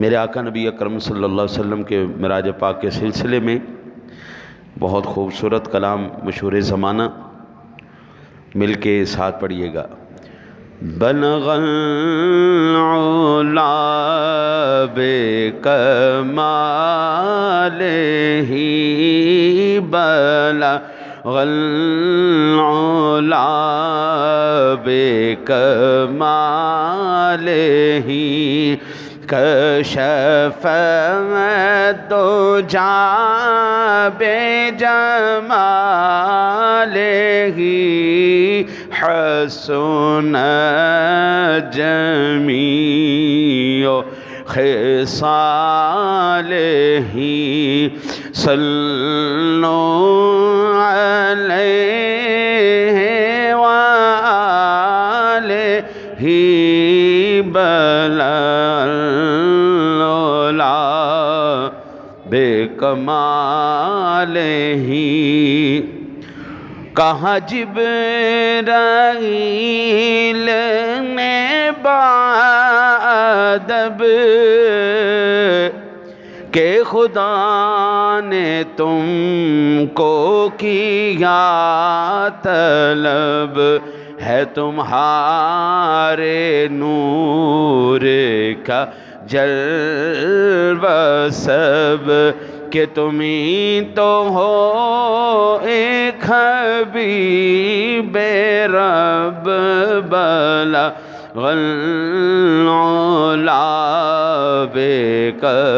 میرے آقا نبی اکرم صلی اللہ علیہ وسلم کے معراج پاک کے سلسلے میں بہت خوبصورت کلام مشہور زمانہ مل کے ساتھ پڑھیے گا۔ بلغ العلا بکمالہ بلغ العلا بکمالہ کشف الدجی بجمالہ حسن جمیع خصالہ صلوا علیہ وآلہ بلغ العلا بکمالہ۔ کہا جبرائیل نے بادب کہ خدا نے تم کو کیا طلب، ہے تمہارے نور کا جلوہ سب، کہ تم ہی تو ہو ایک حبیب رب بلغ العلا بکمالہ۔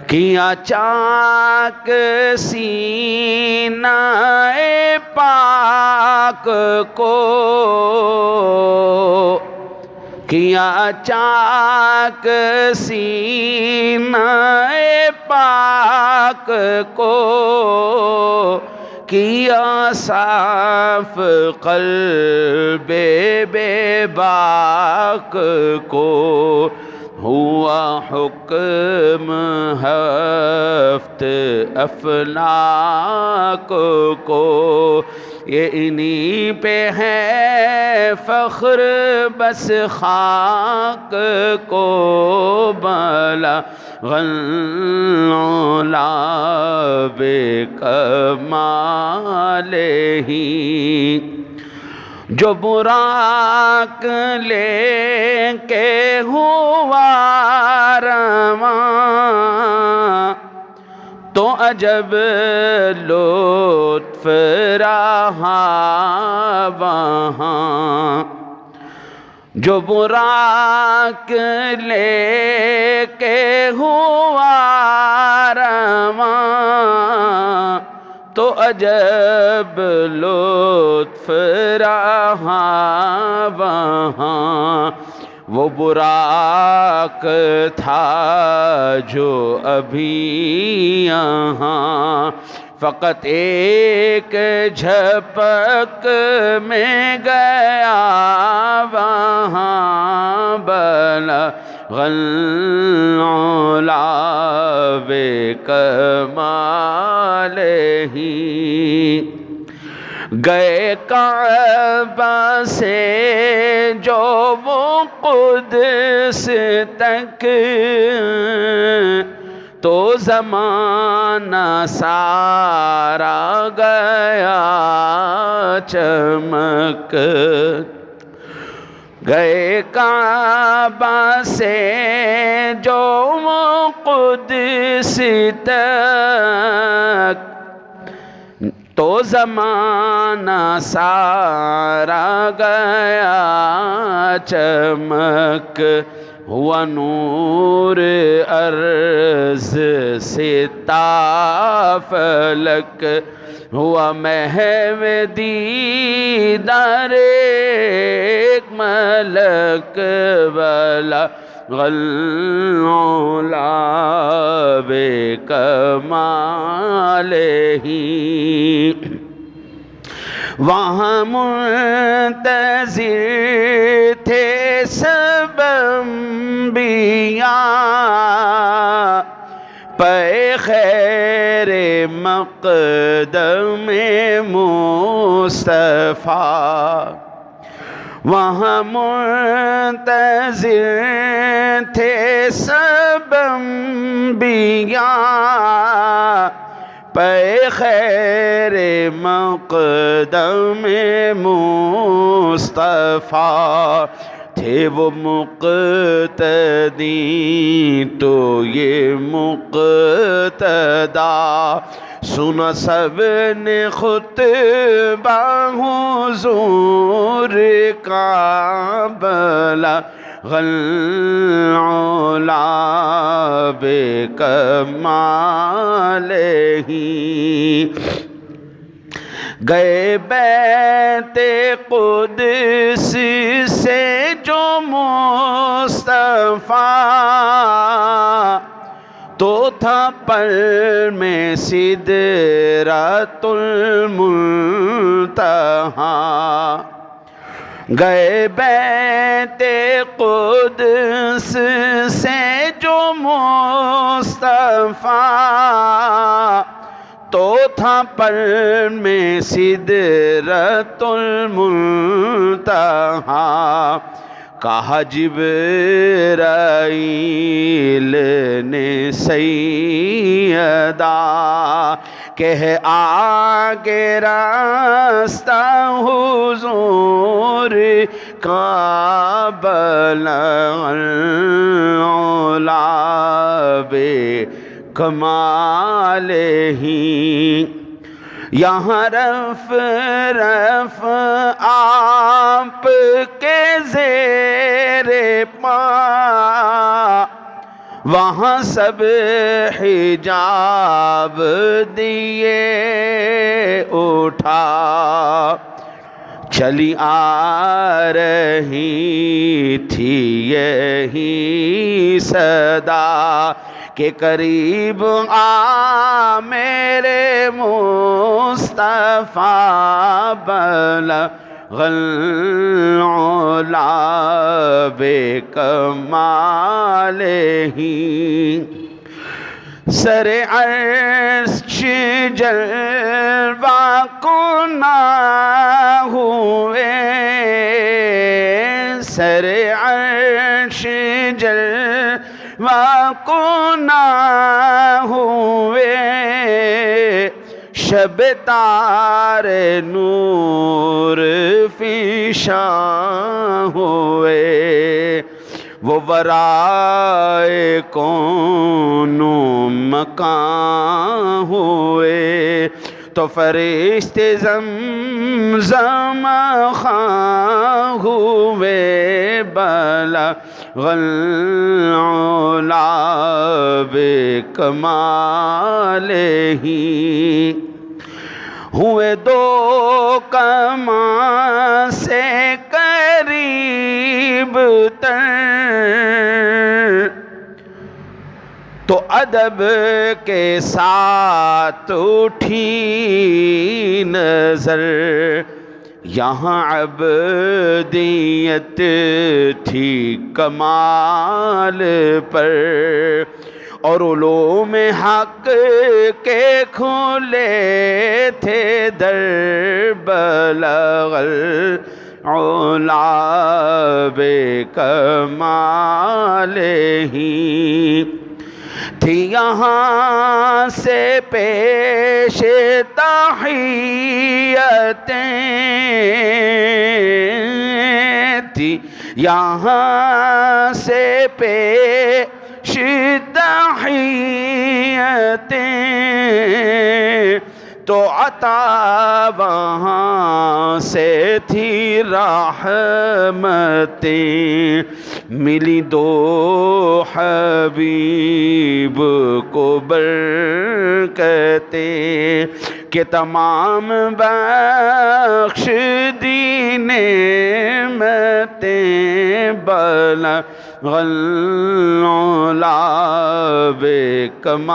کیا چاک سینہ پاک کو، کیا چاک سینہ پاک کو، کیا صاف قلب بے باک کو، ہوا حکم ہفت افلاک کو، یہ انہی پہ ہے فخر بس خاک کو، بلغ العلا بکمالہ۔ جو براق لے کے ہوا رواں، تو عجب لطف رہا وہاں۔ جو براق لے کے ہوا رواں، تو عجب لطف رہا وہاں۔ وہ براق تھا جو ابھی یہاں، فقط ایک جھپک میں گیا وہاں، بلغ العلا بکمالہ۔ گئے کعبہ سے جو وہ قدس تک، تو زمانہ سارا گیا چمک۔ گئے کعبہ سے جو وہ قدس تک، تو زمانہ سارا گیا چمک۔ ہوا نور عرض سے تا فلک، ہوا محو دیدار ایک ملک، بلغ العلا بکمالہ۔ وہاں منتظر تھے سب انبیاء، پے خیر مقدم مصطفیٰ۔ وہاں منتظر تھے سب انبیاء، پے خیر مقدم مصطفیٰ، تھے وہ مقتدی تو یہ مقتدا، سنا سب نے خطبہ حضور کا، بلغ العلا بکمالہ، گئے بیت قدس سے جو مصطفیٰ، تو تھا پر میں سدرۃ المنتہیٰ، گئے بیت قدس سے جو مصطفیٰ، تو تھا پر میں سدرۃ المنتہیٰ، کہا جبرائیل نے سیدہ کہ ہے آگے راستہ حضور کا، بلغ العلا بکمالہ، یہاں رف رف آپ کے زیر پا، وہاں سب حجاب دیے اٹھا، چلی آ رہی تھی یہی صدا کہ قریب آ میرے مصطفیٰ، بلغ العلا بکمالہ، سر عرش جلوہ کناں ہوئے، سر عرش جلوہ کناں ہوئے، شب تار نور فیشاں ہوئے، وہ ورائے کون و مکان ہوئے، تو فرشتے زمزم خواں ہوئے، بلغ العلا بکمالہ، ہوئے دو کماں سے قریب تر، تو ادب کے ساتھ اٹھی نظر، یہاں عبدیت تھی کمال پر، اور علوم حق کے کھلے تھے در، بلغ العلا بکمالہ، تھی یہاں سے پیش تحیتیں، تھی یہاں سے پیش تحیتیں، تو عطا وہاں سے تھی رحمتیں، ملی دو حبیب کو برکتیں، کہ تمام بخش دی نعمتیں، بلغ العلا بکمالہ،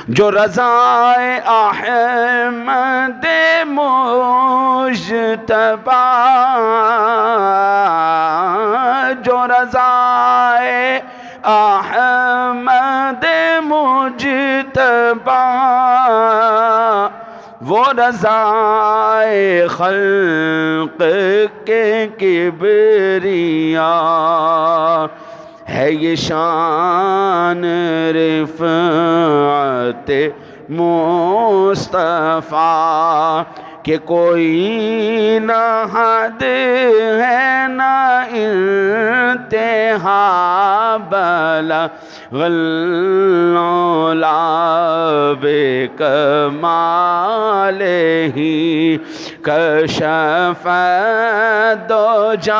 جو رضائے احمد مجتبیٰ، جو رضائے احمد مجتبیٰ، وہ رضائے خلق کے کبریاء ہے یہ شان رفعت مصطفیٰ کہ کوئی نہ حد ہے نہ انتہا بلغ العلا بکمالہ کشف الدجی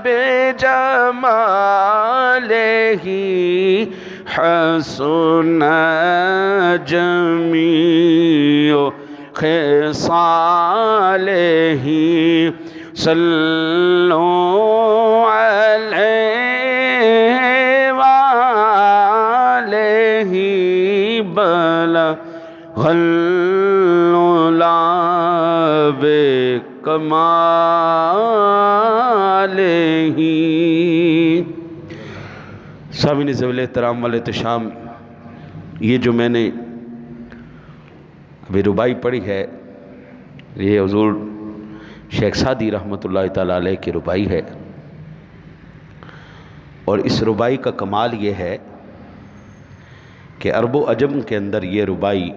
بجمالہ حسن جمیع خصالہ صلوا علیہ وآلہ بلغ العلا بکمالہ۔ سامعین ذویل احترام والاحتشام، یہ جو میں نے ابھی ربائی پڑھی ہے یہ حضور شیخ سعدی رحمۃ اللہ تعالیٰ علیہ کی ربائی ہے، اور اس ربائی کا کمال یہ ہے کہ عرب و عجم کے اندر یہ ربائی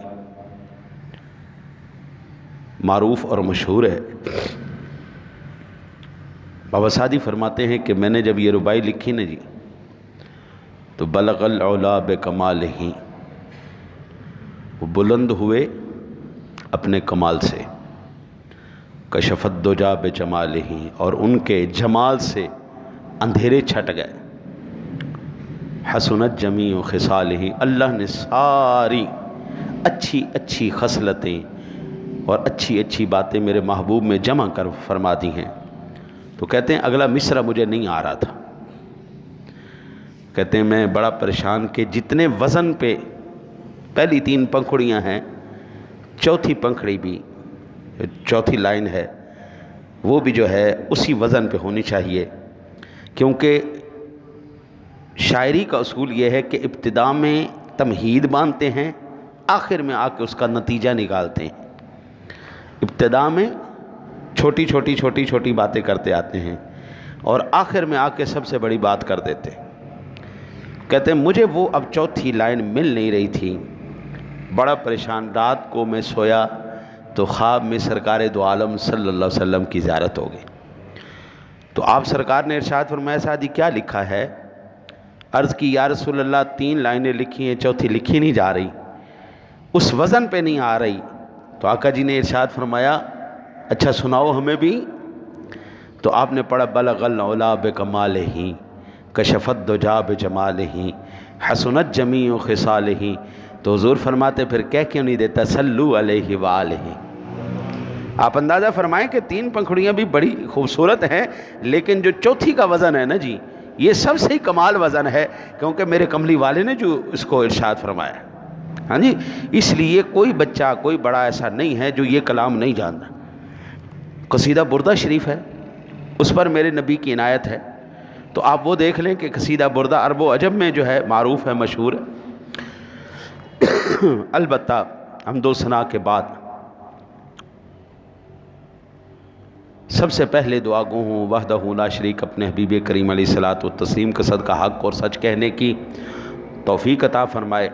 معروف اور مشہور ہے۔ بابا سعدی فرماتے ہیں کہ میں نے جب یہ ربائی لکھی نا جی تو بلغ العلا بکمالہ، وہ بلند ہوئے اپنے کمال سے، کشف الدجی بجمالہ، اور ان کے جمال سے اندھیرے چھٹ گئے، حسنت جمیع خصالہ، اللہ نے ساری اچھی اچھی خصلتیں اور اچھی اچھی باتیں میرے محبوب میں جمع کر فرما دی ہیں۔ تو کہتے ہیں اگلا مصرع مجھے نہیں آ رہا تھا، کہتے ہیں میں بڑا پریشان کہ جتنے وزن پہ پہلی 3 پنکھڑیاں ہیں، چوتھی پنکھڑی بھی، چوتھی لائن ہے وہ بھی جو ہے اسی وزن پہ ہونی چاہیے، کیونکہ شاعری کا اصول یہ ہے کہ ابتدا میں تمہید باندھتے ہیں، آخر میں آ کے اس کا نتیجہ نکالتے ہیں۔ ابتدا میں چھوٹی چھوٹی چھوٹی چھوٹی باتیں کرتے آتے ہیں اور آخر میں آ کے سب سے بڑی بات کر دیتے ہیں۔ کہتے ہیں مجھے وہ اب چوتھی لائن مل نہیں رہی تھی، بڑا پریشان، رات کو میں سویا تو خواب میں سرکار دو عالم صلی اللہ علیہ وسلم کی زیارت ہو گئی۔ تو آپ سرکار نے ارشاد فرمایا سعدی کیا لکھا ہے؟ عرض کی یا رسول اللہ 3 لائنیں لکھی ہیں، چوتھی لکھی نہیں جا رہی، اس وزن پہ نہیں آ رہی۔ تو آقا جی نے ارشاد فرمایا اچھا سناؤ ہمیں بھی۔ تو آپ نے پڑھا بلغ العلا بکمالہ کشف الدجی بجمالہ حسنت جمیع خصالہ۔ تو حضور فرماتے پھر کہہ کیوں نہیں دیتا صلو علیہ وآلہ؟ آپ اندازہ فرمائیں کہ 3 پنکھڑیاں بھی بڑی خوبصورت ہیں، لیکن جو چوتھی کا وزن ہے نا جی، یہ سب سے ہی کمال وزن ہے، کیونکہ میرے کملی والے نے جو اس کو ارشاد فرمایا۔ ہاں جی، اس لیے کوئی بچہ کوئی بڑا ایسا نہیں ہے جو یہ کلام نہیں جانتا۔ قصیدہ بردہ شریف ہے، اس پر میرے نبی کی عنایت ہے، تو آپ وہ دیکھ لیں کہ قصیدہ بردہ عرب و عجم میں جو ہے معروف ہے، مشہور ہے۔ البتہ حمد و ثنا کے بعد سب سے پہلے دعا گو ہوں وحدہ لا شریک اپنے حبیب کریم علیہ الصلوۃ والتسلیم کا صدقہ حق اور سچ کہنے کی توفیق عطا فرمائے۔